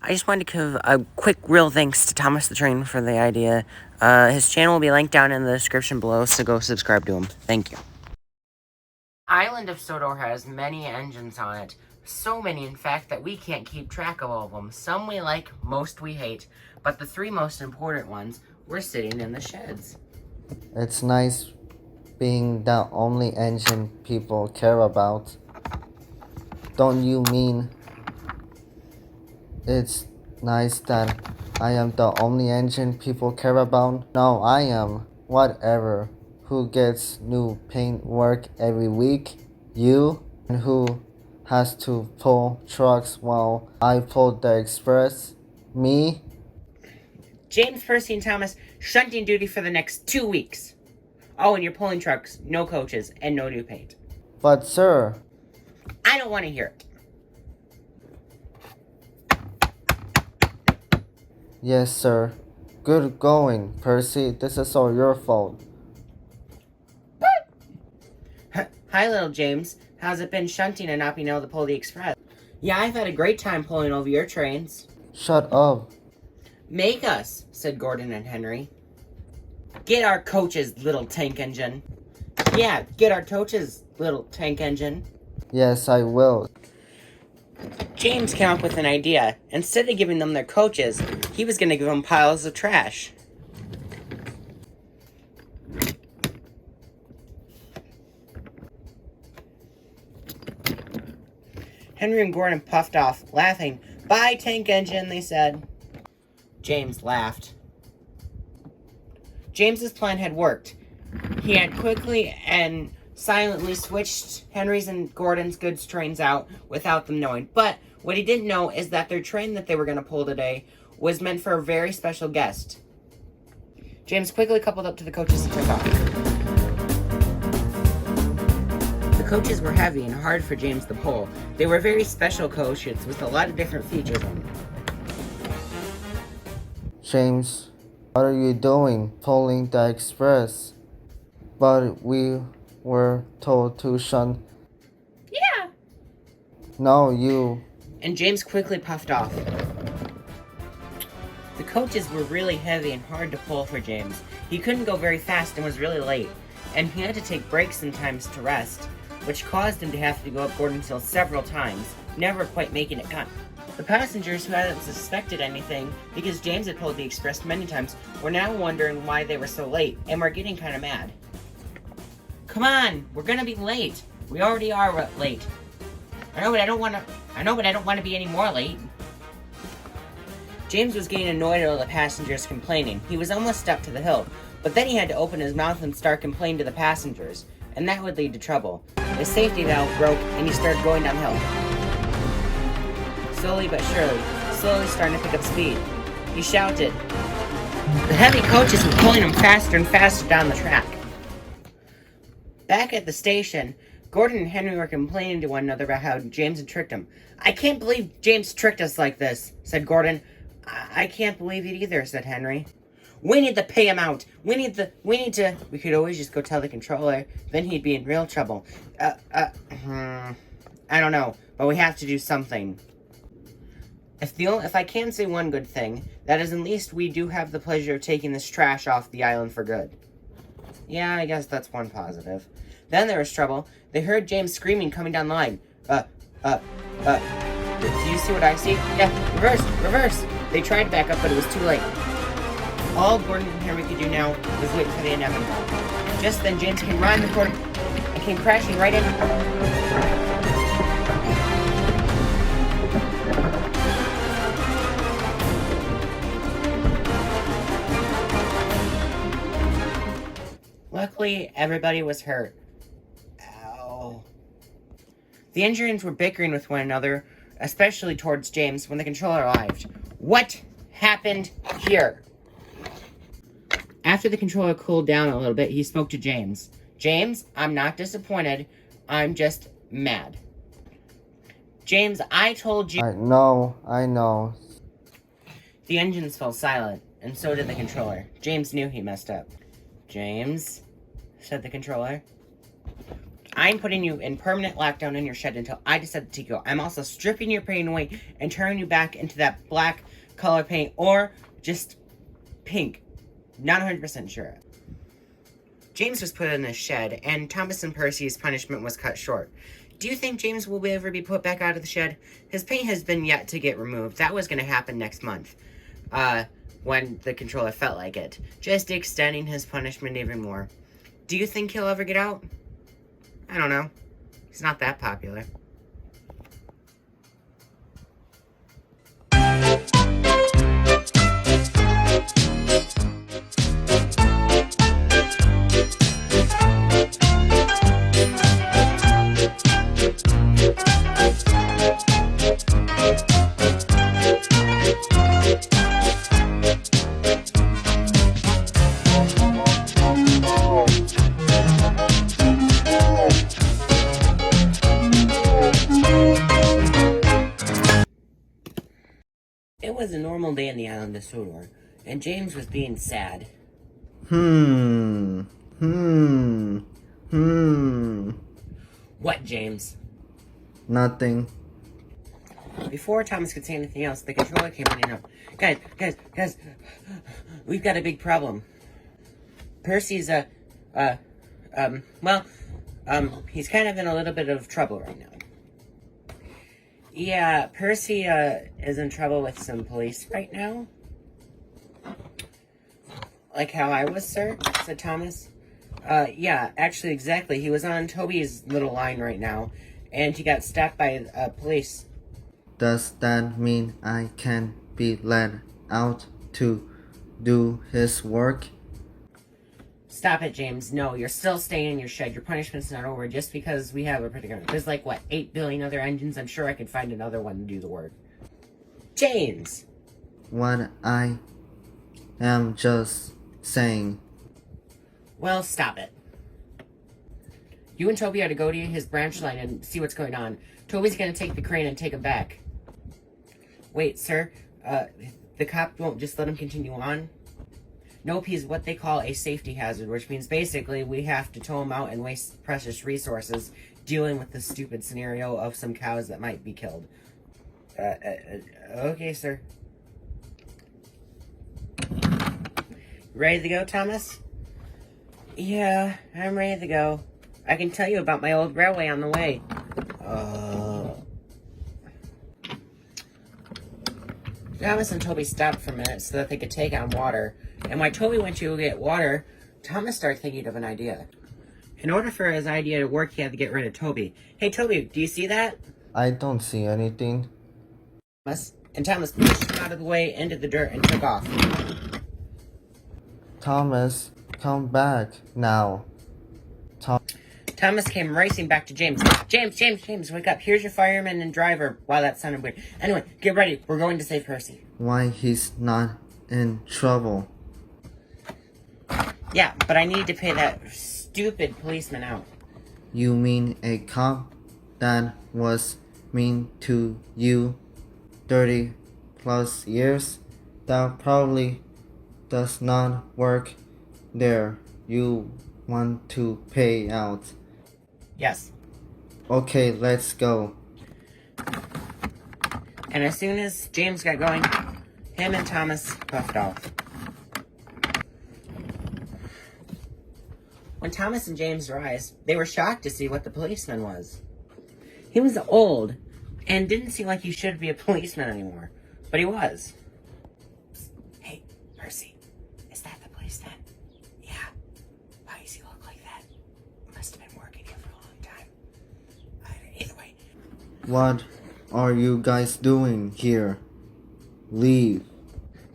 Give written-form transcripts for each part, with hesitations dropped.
I just wanted to give a quick, real thanks to Thomas the Train for the idea. His channel will be linked down in the description below, so go subscribe to him. Thank you. Island of Sodor has many engines on it. So many, in fact, that we can't keep track of all of them. Some we like, most we hate. But the three most important ones were sitting in the sheds. It's nice being the only engine people care about. Don't you mean it's nice that I am the only engine people care about? No, I am. Whatever. Who gets new paint work every week? You? And who has to pull trucks while I pull the express? Me? James, Percy, and Thomas, shunting duty for the next 2 weeks. Oh, and you're pulling trucks, no coaches, and no new paint. But sir... I don't want to hear it. Yes, sir. Good going, Percy. This is all your fault. Hi, little James. How's it been shunting and not being able to pull the express? Yeah, I've had a great time pulling over your trains. Shut up. Make us, said Gordon and Henry. Get our coaches, little tank engine. Yeah, get our coaches, little tank engine. Yes, I will. James came up with an idea. Instead of giving them their coaches, he was going to give them piles of trash. Henry and Gordon puffed off, laughing. Bye, tank engine, they said. James laughed. James's plan had worked. He had quickly and silently switched Henry's and Gordon's goods trains out without them knowing. But what he didn't know is that their train that they were going to pull today was meant for a very special guest. James quickly coupled up to the coaches and took off. The coaches were heavy and hard for James to pull. They were very special coaches with a lot of different features on them. James, what are you doing pulling the express? But we were told to shun. Yeah. No, you. And James quickly puffed off. The coaches were really heavy and hard to pull for James. He couldn't go very fast and was really late. And he had to take breaks sometimes to rest, which caused him to have to go up Gordon's Hill several times, never quite making it cut. The passengers who hadn't suspected anything, because James had pulled the express many times, were now wondering why they were so late, and were getting kind of mad. Come on, we're gonna be late. We already are late. I know, but I don't want to be any more late. James was getting annoyed at all the passengers complaining. He was almost up to the hill, but then he had to open his mouth and start complaining to the passengers, and that would lead to trouble. The safety valve broke, and he started going downhill. Slowly but surely, starting to pick up speed. He shouted. The heavy coaches were pulling him faster and faster down the track. Back at the station, Gordon and Henry were complaining to one another about how James had tricked them. I can't believe James tricked us like this, said Gordon. I can't believe it either, said Henry. We need to pay him out. We could always just go tell the controller, then he'd be in real trouble. I don't know, but we have to do something. If I can say one good thing, that is at least we do have the pleasure of taking this trash off the island for good. Yeah, I guess that's one positive. Then there was trouble. They heard James screaming coming down the line. Do you see what I see? Yeah, reverse. They tried to back up, but it was too late. All Gordon and Henry could do now was wait for the inevitable. Just then, James came around the corner and came crashing right in. Luckily, everybody was hurt. Ow. The engines were bickering with one another, especially towards James, when the controller arrived. What happened here? After the controller cooled down a little bit, he spoke to James. James, I'm not disappointed. I'm just mad. James, I told you... I know. The engines fell silent, and so did the controller. James knew he messed up. James, said the controller. I'm putting you in permanent lockdown in your shed until I decide to take you out. I'm also stripping your paint away and turning you back into that black color paint or just pink. Not 100% sure. James was put in a shed, and Thomas and Percy's punishment was cut short. Do you think James will ever be put back out of the shed? His paint has been yet to get removed. That was going to happen next month, when the controller felt like it. Just extending his punishment even more. Do you think he'll ever get out? I don't know. He's not that popular. It was a normal day in the island of Sodor, and James was being sad. What, James? Nothing. Before Thomas could say anything else, the controller came running up. Guys, we've got a big problem. Percy's, he's kind of in a little bit of trouble right now. Yeah, Percy, is in trouble with some police right now. Like how I was, sir, said Thomas. Yeah, actually, exactly. He was on Toby's little line right now, and he got stopped by, police. Does that mean I can be let out to do his work? Stop it, James. No, you're still staying in your shed. Your punishment's not over just because we have a particular... There's like, what, 8 billion other engines? I'm sure I could find another one to do the work. James! What I am just saying. Well, stop it. You and Toby are to go to his branch line and see what's going on. Toby's gonna take the crane and take him back. Wait, sir. The cop won't just let him continue on? Nope, he's what they call a safety hazard, which means basically we have to tow him out and waste precious resources dealing with the stupid scenario of some cows that might be killed. Okay, sir. Ready to go, Thomas? Yeah, I'm ready to go. I can tell you about my old railway on the way. Thomas and Toby stopped for a minute so that they could take on water. And while Toby went to get water, Thomas started thinking of an idea. In order for his idea to work, he had to get rid of Toby. Hey, Toby, do you see that? I don't see anything. And Thomas pushed him out of the way into the dirt and took off. Thomas, come back now. Thomas came racing back to James. James, wake up. Here's your fireman and driver. Wow, that sounded weird. Anyway, get ready. We're going to save Percy. Why he's not in trouble? Yeah, but I need to pay that stupid policeman out. You mean a cop that was mean to you 30 plus years? That probably does not work there. You want to pay out. Yes. Okay, let's go. And as soon as James got going, him and Thomas puffed off. When Thomas and James arrived, they were shocked to see what the policeman was. He was old, and didn't seem like he should be a policeman anymore, but he was. Hey, Percy, is that the policeman? Yeah. Why does he look like that? Must have been working here for a long time. Either way. What are you guys doing here? Leave.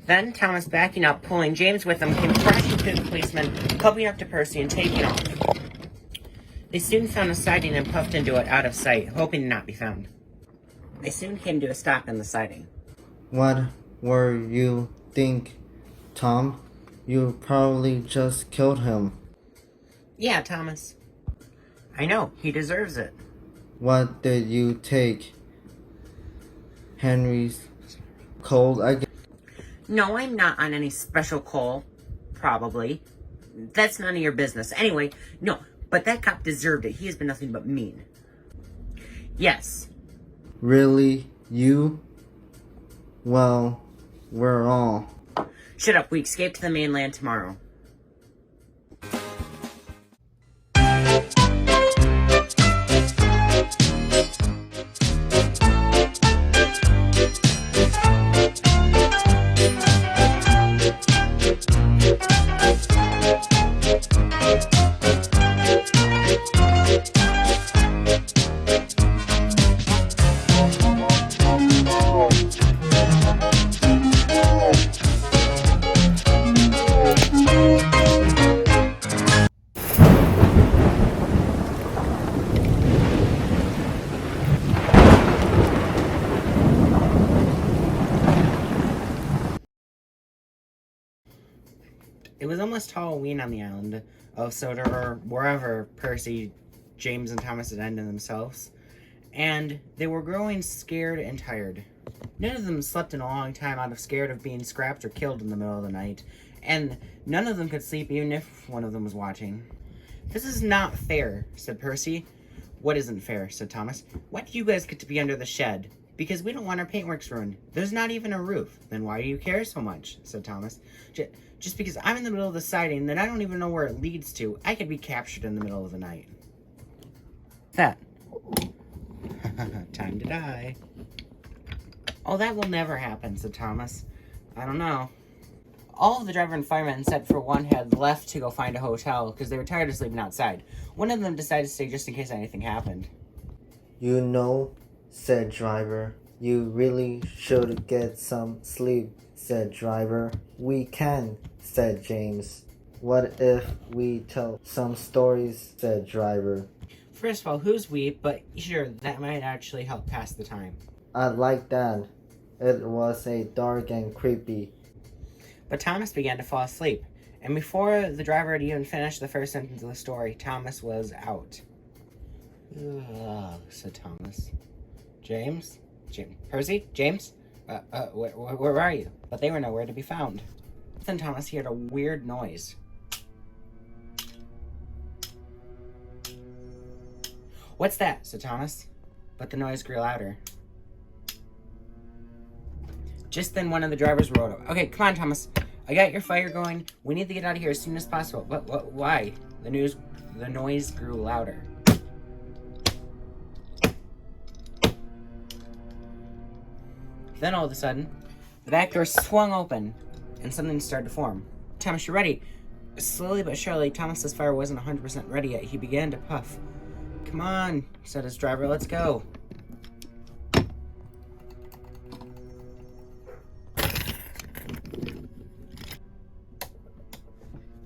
Then Thomas, backing up, pulling James with him, came crashing to the policeman, coming up to Percy and taking off. They soon found a siding and puffed into it out of sight, hoping to not be found. They soon came to a stop in the siding. What were you think, Tom? You probably just killed him. Yeah, Thomas. I know, he deserves it. What did you take? Henry's cold, I guess. No, I'm not on any special call. Probably. That's none of your business. Anyway, no. But that cop deserved it. He has been nothing but mean. Yes. Really? You? Well, we're all. Shut up. We escape to the mainland tomorrow. It was almost Halloween on the island of Sodor, or wherever Percy, James, and Thomas had ended themselves, and they were growing scared and tired. None of them slept in a long time out of scared of being scrapped or killed in the middle of the night, and none of them could sleep even if one of them was watching. "This is not fair," said Percy. "What isn't fair?" said Thomas. "Why do you guys get to be under the shed?" "Because we don't want our paintworks ruined. There's not even a roof." "Then why do you care so much?" said Thomas. Just because I'm in the middle of the siding that I don't even know where it leads to. I could be captured in the middle of the night." That. Time to die. "Oh, that will never happen," said Thomas. "I don't know." All of the driver and firemen, except for one, had left to go find a hotel because they were tired of sleeping outside. One of them decided to stay just in case anything happened. You know, said driver. You really should get some sleep, said driver. We can, said James. What if we tell some stories, said driver. First of all, who's we? But sure, that might actually help pass the time. I like that. It was a dark and creepy. But Thomas began to fall asleep, and before the driver had even finished the first sentence of the story, Thomas was out. "Ugh," said Thomas. James? Percy? James? Where are you?" But they were nowhere to be found. Then Thomas heard a weird noise. "What's that?" said Thomas. But the noise grew louder. Just then one of the drivers rolled up. "Okay, come on, Thomas. I got your fire going. We need to get out of here as soon as possible." Why?" The noise grew louder. Then all of a sudden, the back door swung open, and something started to form. "Thomas, you're ready." Slowly but surely, Thomas's fire wasn't 100% ready yet. He began to puff. "Come on," said his driver. "Let's go."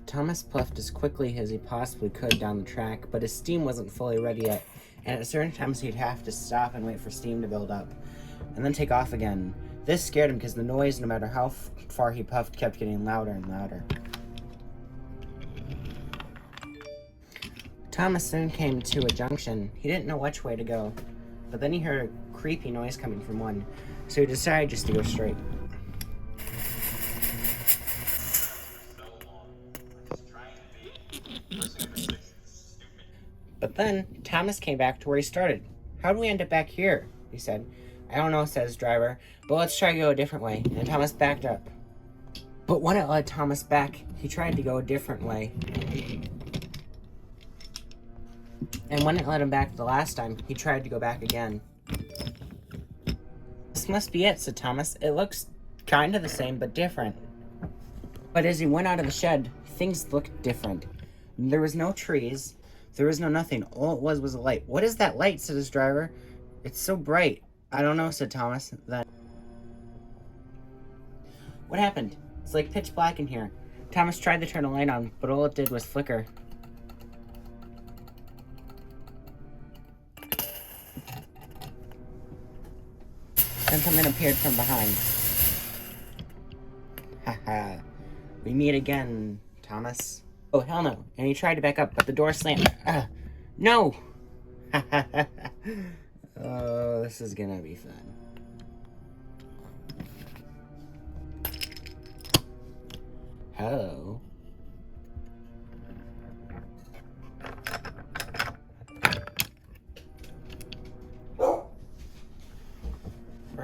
Thomas puffed as quickly as he possibly could down the track, but his steam wasn't fully ready yet, and at certain times he'd have to stop and wait for steam to build up, and then take off again. This scared him because the noise, no matter how far he puffed, kept getting louder and louder. Thomas soon came to a junction. He didn't know which way to go, but then he heard a creepy noise coming from one, so he decided just to go straight. But then Thomas came back to where he started. "How do we end up back here?" he said. "I don't know," said his driver, "but let's try to go a different way." And Thomas backed up. But when it led Thomas back, he tried to go a different way. And when it led him back the last time, he tried to go back again. "This must be it," said Thomas. "It looks kind of the same, but different." But as he went out of the shed, things looked different. There was no trees. There was no nothing. All it was a light. "What is that light?" said his driver. "It's so bright." "I don't know," said Thomas. Then, "What happened? It's like pitch black in here." Thomas tried to turn the light on, but all it did was flicker. Then something appeared from behind. "Haha. We meet again, Thomas." "Oh, hell no." And he tried to back up, but the door slammed. No! Oh, this is gonna be fun. Hello.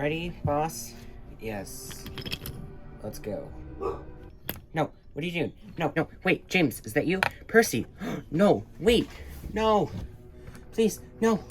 Ready, boss? Yes. Let's go. No, what are you doing? No, wait, James, is that you? Percy, no, wait, no, please, no.